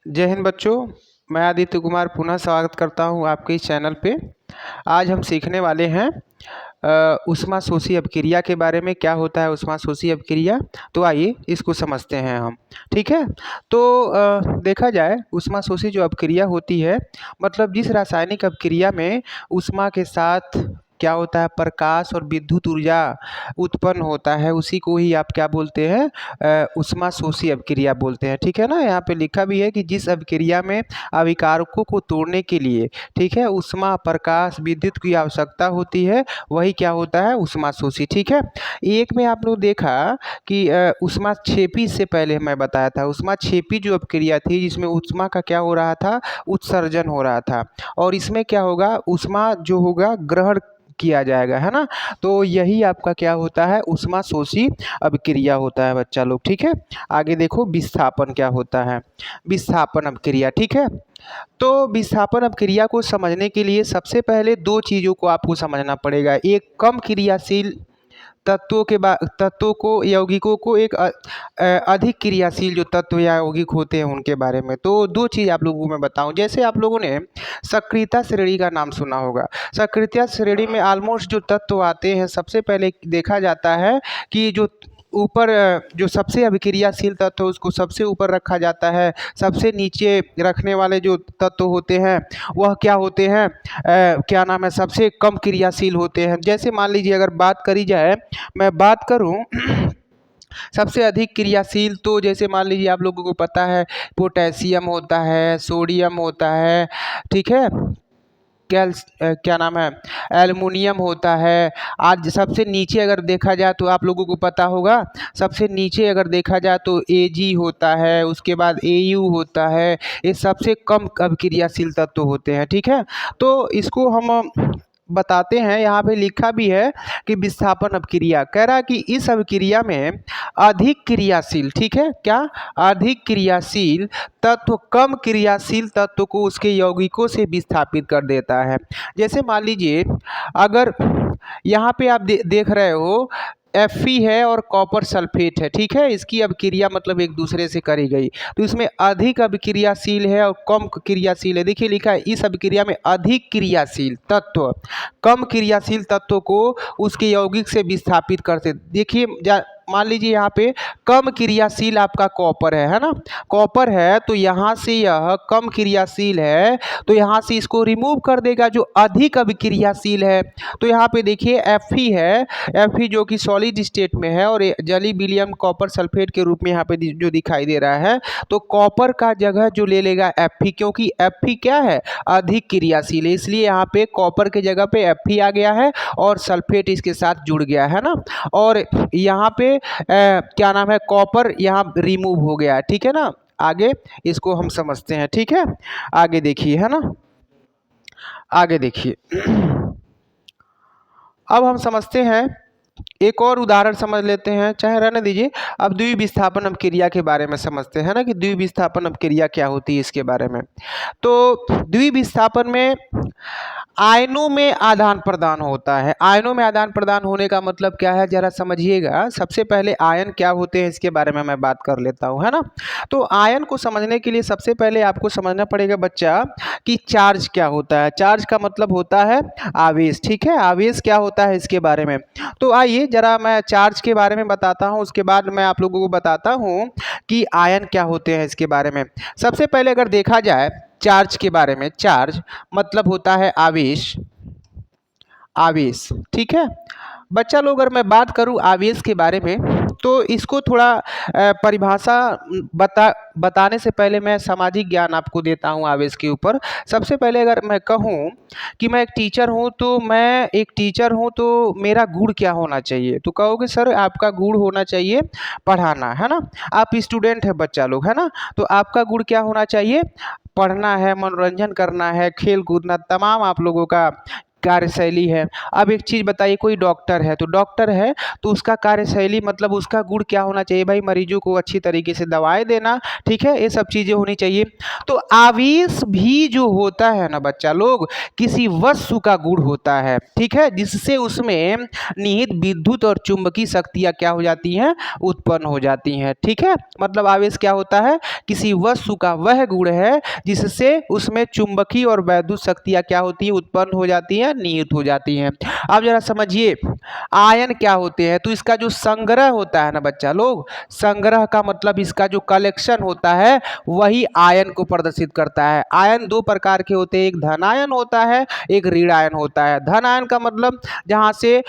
जय हिंद बच्चों। मैं आदित्य कुमार पुनः स्वागत करता हूं आपके इस चैनल पे। आज हम सीखने वाले हैं ऊष्माशोषी अपक्रिया के बारे में। क्या होता है ऊष्माशोषी अपक्रिया, तो आइए इसको समझते हैं हम। ठीक है, तो देखा जाए ऊष्माशोषी जो अपक्रिया होती है, मतलब जिस रासायनिक अपक्रिया में ऊष्मा के साथ क्या होता है, प्रकाश और विद्युत ऊर्जा उत्पन्न होता है, उसी को ही आप क्या बोलते हैं, ऊष्माशोषी अपक्रिया बोलते हैं। ठीक है ना, यहाँ पे लिखा भी है कि जिस अपक्रिया में अभिकारकों को तोड़ने के लिए, ठीक है, ऊष्मा, प्रकाश, विद्युत की आवश्यकता होती है, वही क्या होता है, ऊष्माशोषी। ठीक है, एक में आप लोग देखा कि ऊष्माक्षेपी से पहले मैं बताया था, ऊष्माक्षेपी जो अपक्रिया थी जिसमें ऊष्मा का क्या हो रहा था, उत्सर्जन हो रहा था, और इसमें क्या होगा, ऊष्मा जो होगा ग्रहण किया जाएगा, है ना। तो यही आपका क्या होता है, ऊष्माशोषी अपक्रिया होता है बच्चा लोग। ठीक है, आगे देखो विस्थापन क्या होता है, विस्थापन अपक्रिया। ठीक है, तो विस्थापन अपक्रिया को समझने के लिए सबसे पहले दो चीज़ों को आपको समझना पड़ेगा। एक कम क्रियाशील तत्वों को, यौगिकों को, एक अधिक क्रियाशील जो तत्व या यौगिक होते हैं उनके बारे में। तो दो चीज़ आप लोगों को मैं बताऊं। जैसे आप लोगों ने सक्रियता श्रेणी का नाम सुना होगा। सक्रियता श्रेणी में ऑलमोस्ट जो तत्व आते हैं, सबसे पहले देखा जाता है कि जो ऊपर जो सबसे अभिक्रियाशील तत्व उसको सबसे ऊपर रखा जाता है, सबसे नीचे रखने वाले जो तत्व होते हैं वह क्या होते हैं, क्या नाम है, सबसे कम क्रियाशील होते हैं। जैसे मान लीजिए अगर बात करी जाए, मैं बात करूं सबसे अधिक क्रियाशील, तो जैसे मान लीजिए आप लोगों को पता है पोटेशियम होता है, सोडियम होता है, ठीक है, क्या नाम है, एल्युमिनियम होता है। आज सबसे नीचे अगर देखा जाए तो आप लोगों को पता होगा, सबसे नीचे अगर देखा जाए तो Ag होता है, उसके बाद Au होता है। ये सबसे कम अभिक्रियाशील तत्व होते हैं। ठीक है, तो इसको हम बताते हैं। यहाँ पे लिखा भी है कि विस्थापन अपक्रिया, कह रहा है कि इस अपक्रिया में अधिक क्रियाशील, ठीक है, क्या, अधिक क्रियाशील तत्व कम क्रियाशील तत्व को उसके यौगिकों से विस्थापित कर देता है। जैसे मान लीजिए अगर यहाँ पे आप देख रहे हो Fe है और कॉपर सल्फेट है, ठीक है, इसकी अभिक्रिया मतलब एक दूसरे से करी गई, तो इसमें अधिक अभिक्रियाशील है और कम क्रियाशील है। देखिए लिखा है इस अभिक्रिया में अधिक क्रियाशील तत्व कम क्रियाशील तत्व को उसके यौगिक से विस्थापित करते। देखिए मान लीजिए यहाँ पे कम क्रियाशील आपका कॉपर है ना, कॉपर है, तो यहाँ से यह कम क्रियाशील है, तो यहाँ से इसको रिमूव कर देगा जो अधिक अभिक्रियाशील है। तो यहाँ पे देखिए Fe है, Fe जो कि सॉलिड स्टेट में है और जली विलियम कॉपर सल्फेट के रूप में यहाँ पे जो दिखाई दे रहा है, तो कॉपर का जगह जो ले लेगा Fe, क्योंकि Fe क्या है, अधिक क्रियाशील है, इसलिए यहाँ पे कॉपर के जगह पे Fe आ गया है और सल्फेट इसके साथ जुड़ गया है ना, और यहाँ पे क्या नाम है, कॉपर यहाँ रिमूव हो गया है। ठीक है ना, आगे इसको हम समझते हैं। ठीक है, आगे देखिए, है ना, आगे देखिए अब हम समझते हैं, एक और उदाहरण समझ लेते हैं, चाहे रहने दीजिए। अब द्विविस्थापन अपक्रिया के बारे में समझते हैं ना, कि द्विविस्थापन अपक्रिया क्या होती है इसके बारे में। तो द्विविस्थापन में आयनों में आदान प्रदान होता है। आयनों में आदान प्रदान होने का मतलब क्या है, जरा समझिएगा। सबसे पहले आयन क्या होते हैं इसके बारे में मैं बात कर लेता हूं, है ना। तो आयन को समझने के लिए सबसे पहले आपको समझना पड़ेगा बच्चा कि चार्ज क्या होता है। चार्ज का मतलब होता है आवेश, ठीक है, आवेश क्या होता है इसके बारे में। तो आइए जरा मैं चार्ज के बारे में बताता हूं, उसके बाद मैं आप लोगों को बताता हूं कि आयन क्या होते हैं इसके बारे में। सबसे पहले अगर देखा जाए चार्ज के बारे में, चार्ज मतलब होता है आवेश, आवेश, ठीक है बच्चा लोग। अगर मैं बात करूं आवेश के बारे में, तो इसको थोड़ा परिभाषा बताने से पहले मैं सामाजिक ज्ञान आपको देता हूं आवेश के ऊपर। सबसे पहले अगर मैं कहूं कि मैं एक टीचर हूं, तो मैं एक टीचर हूं तो मेरा गुण क्या होना चाहिए, तो कहोगे सर आपका गुण होना चाहिए पढ़ाना, है ना। आप स्टूडेंट है बच्चा लोग, है ना, तो आपका गुण क्या होना चाहिए, पढ़ना है, मनोरंजन करना है, खेल कूदना, तमाम आप लोगों का कार्यशैली है। अब एक चीज़ बताइए, कोई डॉक्टर है तो डॉक्टर है तो उसका कार्यशैली मतलब उसका गुण क्या होना चाहिए भाई? मरीजों को अच्छी तरीके से दवाएं देना, ठीक है, ये सब चीज़ें होनी चाहिए। तो आवेश भी जो होता है ना बच्चा लोग, किसी वस्तु का गुण होता है, ठीक है, जिससे उसमें निहित विद्युत और चुंबकीय शक्तियाँ क्या हो जाती हैं? उत्पन्न हो जाती हैं, ठीक है। मतलब आवेश क्या होता है? किसी वस्तु का वह गुण है जिससे उसमें चुंबकीय और वैद्युत शक्तियाँ क्या होती हैं? उत्पन्न हो जाती हैं, निहित हो जाती हैं। अब जरा समझिए आयन क्या होते हैं। तो इसका जो संग्रह होता है ना बच्चा लोग, संग्रह का मतलब इसका जो कलेक्शन होता है वही आयन को प्रदर्शित करता है। आयन दो प्रकार के होते हैं, एक धन आयन होता है, एक ऋण आयन होता है। धन आयन का मतलब जहाँ से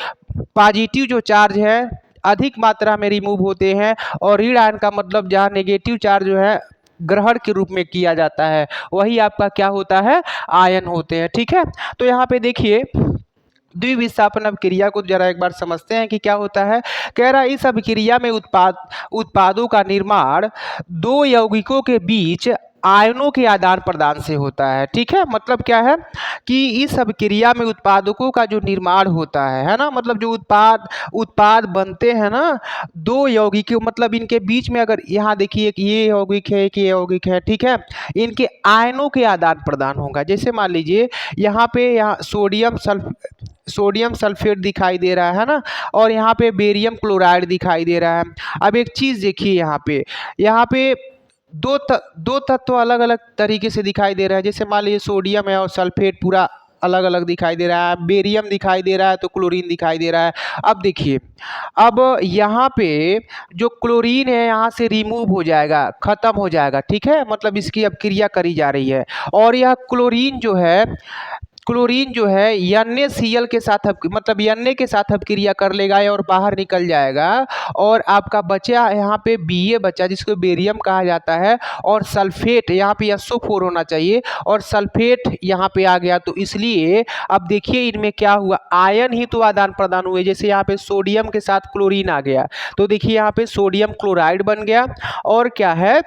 पॉजिटिव जो चार्ज है अधिक मात्रा में रिमूव होते हैं, और ऋण आयन का मतलब जहाँ नेगेटिव चार्ज जो है ग्रहण के रूप में किया जाता है, वही आपका क्या होता है? आयन होते हैं, ठीक है। तो यहाँ पे देखिए द्विविस्थापन अभिक्रिया को जरा एक बार समझते हैं कि क्या होता है। कह रहा है इस अभिक्रिया में उत्पादों का निर्माण दो यौगिकों के बीच आयनों के आदान प्रदान से होता है, ठीक है। मतलब क्या है कि इस अभिक्रिया में उत्पादकों का जो निर्माण होता है ना, मतलब जो उत्पाद बनते हैं ना दो यौगिकों, मतलब इनके बीच में, अगर यहाँ देखिए कि ये यौगिक है कि ये यौगिक है, ठीक है, इनके आयनों के आदान प्रदान होगा। जैसे मान लीजिए यहाँ पे सोडियम सल्फेट दिखाई दे रहा है ना, और यहाँ पे बेरियम क्लोराइड दिखाई दे रहा है। अब एक चीज़ देखिए, यहाँ पे दो तत्व अलग अलग तरीके से दिखाई दे रहा है। जैसे मान लीजिए सोडियम है और सल्फेट पूरा अलग अलग दिखाई दे रहा है, बेरियम दिखाई दे रहा है तो क्लोरीन दिखाई दे रहा है। अब देखिए, अब यहाँ पे जो क्लोरीन है यहाँ से रिमूव हो जाएगा, खत्म हो जाएगा, ठीक है, मतलब इसकी अब क्रिया करी जा रही है, और यह क्लोरीन जो है NaCl के साथ मतलब Na के साथ अपक्रिया कर लेगा और बाहर निकल जाएगा, और आपका बचा यहाँ पे Ba बचा जिसको बेरियम कहा जाता है, और सल्फेट यहाँ पे SO4 होना चाहिए, और सल्फेट यहाँ पे आ गया। तो इसलिए अब देखिए इनमें क्या हुआ, आयन ही तो आदान प्रदान हुए। जैसे यहाँ पे सोडियम के साथ क्लोरीन आ गया तो देखिए यहाँ पे सोडियम क्लोराइड बन गया, और क्या है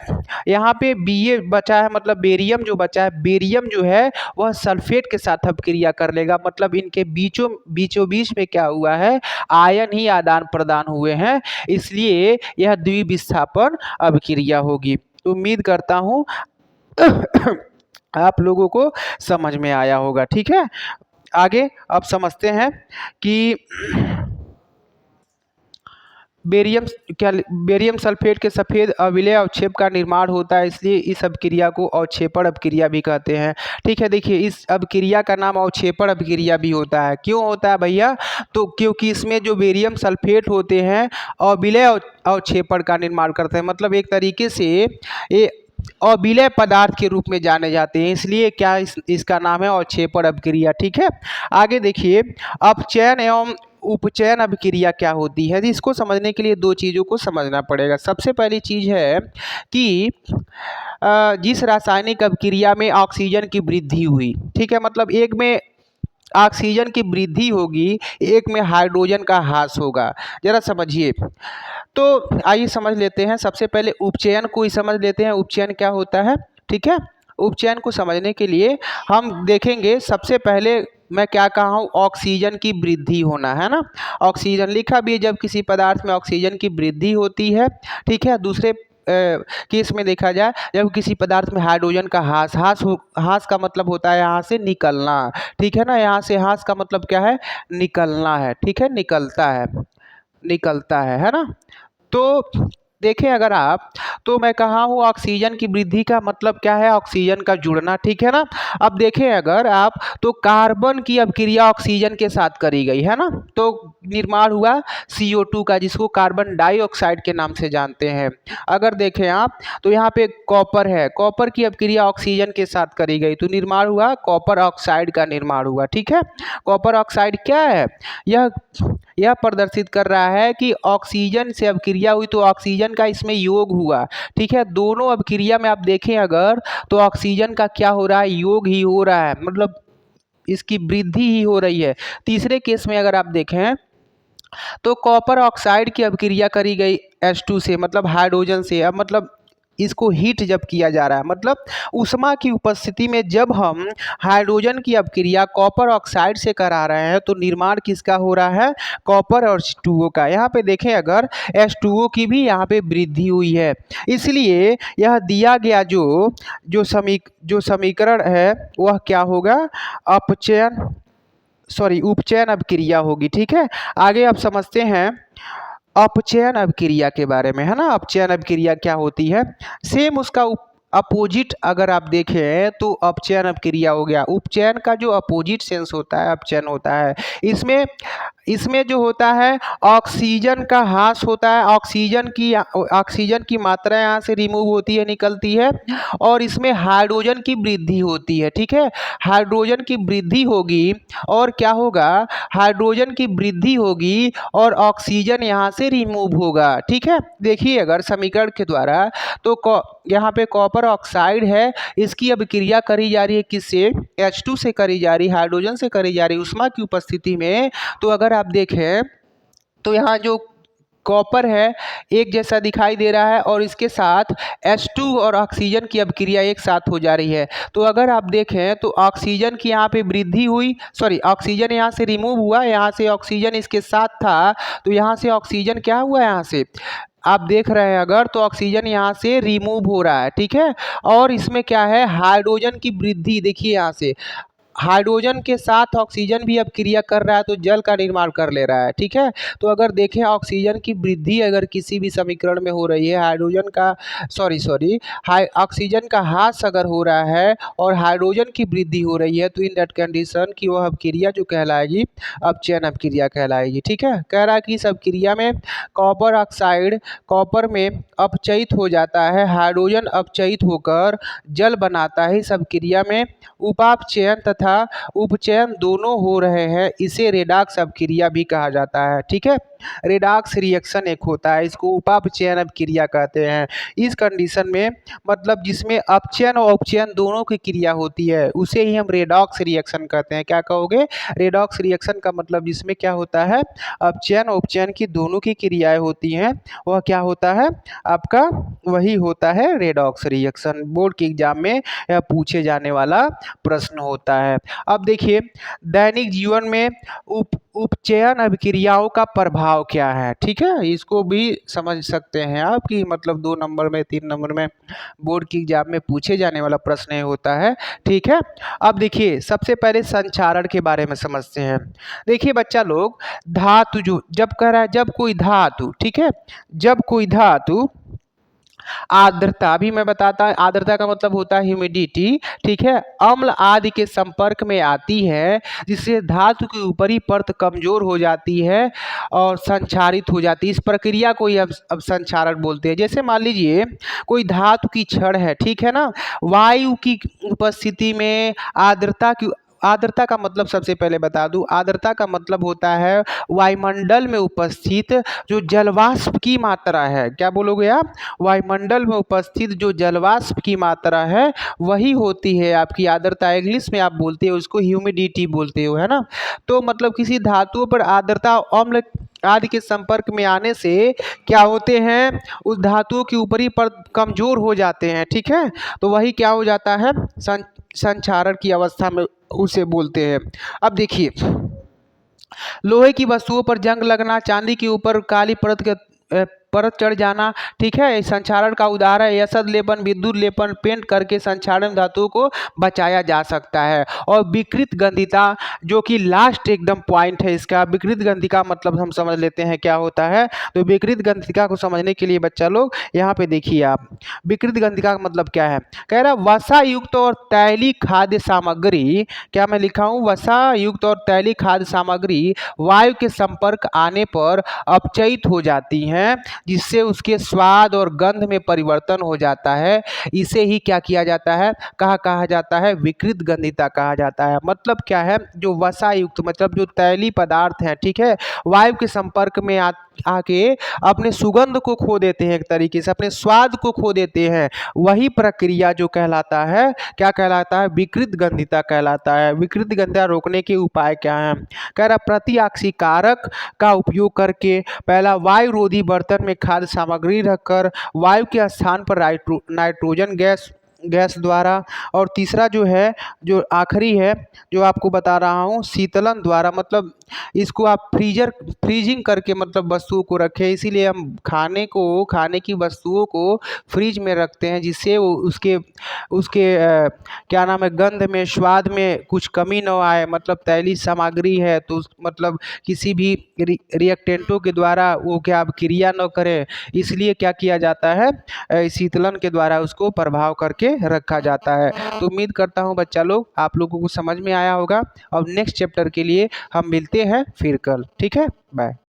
यहाँ पे Ba बचा है, मतलब बेरियम जो बचा है, बेरियम जो है वह सल्फेट के साथ अपक्रिया कर लेगा। मतलब इनके बीचों बीच में क्या हुआ है, आयन ही आदान प्रदान हुए हैं, इसलिए यह द्विविस्थापन अभिक्रिया होगी। उम्मीद करता हूँ आप लोगों को समझ में आया होगा, ठीक है। आगे अब समझते हैं कि बेरियम सल्फेट के सफ़ेद अविलेय अवक्षेप का निर्माण होता है, इसलिए इस अभिक्रिया को अवक्षेपण अभिक्रिया भी कहते हैं, ठीक है। देखिए इस अभिक्रिया का नाम अवक्षेपण अभिक्रिया भी होता है। क्यों होता है भैया? तो क्योंकि इसमें जो बेरियम सल्फेट होते हैं अविलेय अवक्षेपण का निर्माण करते हैं, मतलब एक तरीके से ये अविलेय पदार्थ के रूप में जाने जाते हैं, इसलिए क्या इसका नाम है अवक्षेपण अभिक्रिया, ठीक है। आगे देखिए अपचयन एवं उपचयन अभिक्रिया क्या होती है। इसको समझने के लिए दो चीज़ों को समझना पड़ेगा। सबसे पहली चीज़ है कि जिस रासायनिक अभिक्रिया में ऑक्सीजन की वृद्धि हुई, ठीक है, मतलब एक में ऑक्सीजन की वृद्धि होगी, एक में हाइड्रोजन का ह्रास होगा। जरा समझिए, तो आइए समझ लेते हैं। सबसे पहले उपचयन को ही समझ लेते हैं, उपचयन क्या होता है, ठीक है। उपचयन को समझने के लिए हम देखेंगे, सबसे पहले मैं क्या कहा हूँ, ऑक्सीजन की वृद्धि होना है ना, ऑक्सीजन लिखा भी है, जब किसी पदार्थ में ऑक्सीजन की वृद्धि होती है, ठीक है। दूसरे केस में देखा जाए जब किसी पदार्थ में हाइड्रोजन का ह्रास का मतलब होता है यहाँ से निकलना, ठीक है ना, यहाँ से ह्रास का मतलब क्या है, निकलना है, ठीक है, निकलता है ना। तो देखें अगर आप, तो मैं कहा हूँ ऑक्सीजन की वृद्धि का मतलब क्या है, ऑक्सीजन का जुड़ना, ठीक है ना। अब देखें अगर आप, तो कार्बन की अभिक्रिया ऑक्सीजन के साथ करी गई है ना, तो निर्माण हुआ CO2 का, जिसको कार्बन डाइऑक्साइड के नाम से जानते हैं। अगर देखें आप, तो यहाँ पे कॉपर है, कॉपर की अभिक्रिया ऑक्सीजन के साथ करी गई तो निर्माण हुआ कॉपर ऑक्साइड का निर्माण हुआ, ठीक है। कॉपर ऑक्साइड क्या है, यह प्रदर्शित कर रहा है कि ऑक्सीजन से अभिक्रिया हुई तो ऑक्सीजन का इसमें योग हुआ, ठीक है। दोनों अभिक्रिया में आप देखें अगर, तो ऑक्सीजन का क्या हो रहा है, योग ही हो रहा है, मतलब इसकी वृद्धि ही हो रही है। तीसरे केस में अगर आप देखें तो कॉपर ऑक्साइड की अभिक्रिया करी गई H2 से, मतलब हाइड्रोजन से। अब मतलब इसको हीट जब किया जा रहा है, मतलब ऊष्मा की उपस्थिति में जब हम हाइड्रोजन की अपक्रिया कॉपर ऑक्साइड से करा रहे हैं तो निर्माण किसका हो रहा है, कॉपर और H2O का। यहाँ पे देखें अगर H2O की भी यहाँ पे वृद्धि हुई है, इसलिए यह दिया गया जो समीकरण है वह क्या होगा, अपचयन उपचयन अभिक्रिया होगी। ठीक है, आगे आप समझते हैं अपचयन अभिक्रिया के बारे में, है ना। अपचयन अभिक्रिया क्या होती है, सेम उसका अपोजिट अगर आप देखें तो अपचयन अभिक्रिया हो गया। उपचयन का जो अपोजिट सेंस होता है अपचयन होता है। इसमें इसमें जो होता है ऑक्सीजन का ह्रास होता है, ऑक्सीजन की मात्रा यहाँ से रिमूव होती है, निकलती है, और इसमें हाइड्रोजन की वृद्धि होती है। ठीक है, हाइड्रोजन की वृद्धि होगी और क्या होगा, हाइड्रोजन की वृद्धि होगी और ऑक्सीजन यहाँ से रिमूव होगा। ठीक है, देखिए अगर समीकरण के द्वारा तो यहाँ पे कॉपर ऑक्साइड है, इसकी अभिक्रिया करी जा रही है किससे, H2 से करी जा रही, हाइड्रोजन से करी जा रही ऊष्मा की उपस्थिति में। तो अगर आप देखें तो यहाँ जो कॉपर है एक जैसा दिखाई दे रहा है और इसके साथ H2 और ऑक्सीजन की अभिक्रिया एक साथ हो जा रही है। तो अगर आप देखें तो ऑक्सीजन की यहाँ पे वृद्धि हुई, ऑक्सीजन यहाँ से रिमूव हुआ, यहाँ से ऑक्सीजन इसके साथ था, तो यहाँ से ऑक्सीजन क्या हुआ, यहाँ से आप देख रहे हैं अगर तो ऑक्सीजन यहाँ से रिमूव हो रहा है। ठीक है, और इसमें क्या है, हाइड्रोजन की वृद्धि, देखिए यहाँ से हाइड्रोजन के साथ ऑक्सीजन भी अब क्रिया कर रहा है तो जल का निर्माण कर ले रहा है। ठीक है, तो अगर देखें ऑक्सीजन की वृद्धि अगर किसी भी समीकरण में हो रही है, हाइड्रोजन का ऑक्सीजन का ह्रास अगर हो रहा है और हाइड्रोजन की वृद्धि हो रही है तो इन दैट कंडीशन की वह अपक्रिया जो कहलाएगी अपचयन अपक्रिया कहलाएगी। ठीक है, कह रहा है कि इस अपक्रिया में कॉपर ऑक्साइड कॉपर में अपचयित हो जाता है, हाइड्रोजन अपचयित होकर जल बनाता है। इस अपक्रिया में उपापचयन तथा उपचयन दोनों हो रहे हैं, इसे रेडॉक्स अपक्रिया भी कहा जाता है। ठीक है, रेडॉक्स रिएक्शन एक होता है, इसको उपापचयन अपक्रिया कहते हैं। इस कंडीशन में मतलब जिसमें अपचयन और उपचयन दोनों की क्रिया होती है उसे ही हम रेडॉक्स रिएक्शन कहते हैं। क्या कहोगे, रेडॉक्स रिएक्शन का मतलब जिसमें क्या होता है, अपचयन और उपचयन की दोनों की क्रियाएं होती हैं, वह क्या होता है आपका, वही होता है रेडॉक्स रिएक्शन। बोर्ड के एग्जाम में यह पूछे जाने वाला प्रश्न होता है। अब देखिए दैनिक जीवन में उपचयन अभिक्रियाओं का प्रभाव क्या है। ठीक है, इसको भी समझ सकते हैं आप कि मतलब 2 नंबर में 3 नंबर में बोर्ड की एग्जाम में पूछे जाने वाला प्रश्न होता है। ठीक है, अब देखिए सबसे पहले संचारण के बारे में समझते हैं। देखिए बच्चा लोग, धातु जो जब कह रहा है, जब कोई धातु, ठीक है, जब कोई धातु आर्द्रता, अभी मैं बताता, आर्द्रता का मतलब होता है ह्यूमिडिटी। ठीक है, अम्ल आदि के संपर्क में आती है जिससे धातु की ऊपरी परत कमजोर हो जाती है और संक्षारित हो जाती है। इस प्रक्रिया को ही अब संक्षारण बोलते हैं। जैसे मान लीजिए कोई धातु की छड़ है, ठीक है ना, वायु की उपस्थिति में आर्द्रता का मतलब सबसे पहले बता दूं, आर्द्रता का मतलब होता है वायुमंडल में उपस्थित जो जलवाष्प की मात्रा है। क्या बोलोगे आप, वायुमंडल में उपस्थित जो जलवाष्प की मात्रा है वही होती है आपकी आर्द्रता। इंग्लिश में आप बोलते हो उसको ह्यूमिडिटी बोलते हो, है ना। तो मतलब किसी धातुओं पर आर्द्रता अम्ल आदि के संपर्क में आने से क्या होते हैं, उस धातुओं की ऊपरी परत कमजोर हो जाते हैं। ठीक है, तो वही क्या हो जाता है, संक्षारण की अवस्था में उसे बोलते हैं। अब देखिए लोहे की वस्तुओं पर जंग लगना, चांदी के ऊपर काली परत चढ़ जाना, ठीक है, संक्षारण का उदाहरण है। यसद लेपन, विद्युत लेपन, पेंट करके संक्षारण धातुओं को बचाया जा सकता है। और विकृत गंधिता जो कि लास्ट एकदम पॉइंट है इसका, विकृत गंधिका मतलब हम समझ लेते हैं क्या होता है। तो विकृत गंधिका को समझने के लिए बच्चा लोग यहाँ पे देखिए आप, विकृत गंधिका का मतलब क्या है, कह रहा वसा युक्त और तैलीय खाद्य सामग्री, क्या मैं लिखा हूँ, वसा युक्त और तैलीय खाद्य सामग्री वायु के संपर्क आने पर अपचयित हो जाती हैं जिससे उसके स्वाद और गंध में परिवर्तन हो जाता है। इसे ही क्या किया जाता है, कहा जाता है, विकृत गंधिता कहा जाता है। मतलब क्या है, जो वसा युक्त मतलब जो तैलीय पदार्थ है, ठीक है, वायु के संपर्क में आके अपने सुगंध को खो देते हैं, एक तरीके से अपने स्वाद को खो देते हैं। वही प्रक्रिया जो कहलाता है, क्या कहलाता है? विकृत गंधिता कहलाता है। विकृत गंधिता रोकने के उपाय क्या हैं? कह रहा प्रतिआक्सी कारक का उपयोग करके, पहला वायु रोधी बर्तन में खाद्य सामग्री रखकर वायु के स्थान पर नाइट्रोजन गैस द्वारा, और तीसरा जो है, जो आखिरी है, जो आपको बता रहा हूँ, शीतलन द्वारा। मतलब इसको आप फ्रीजिंग करके मतलब वस्तुओं को रखें। इसीलिए हम खाने की वस्तुओं को फ्रीज में रखते हैं, जिससे वो उसके उसके क्या नाम है, गंध में, स्वाद में कुछ कमी न आए। मतलब तैलीय सामग्री है तो मतलब किसी भी रिएक्टेंटों के द्वारा वो क्या क्रिया न करे, इसलिए क्या किया जाता है, शीतलन के द्वारा उसको प्रभाव करके रखा जाता है। तो उम्मीद करता हूँ बच्चा लोग, आप लोगों को समझ में आया होगा। अब नेक्स्ट चैप्टर के लिए हम मिलते हैं फिर कल। ठीक है, बाय।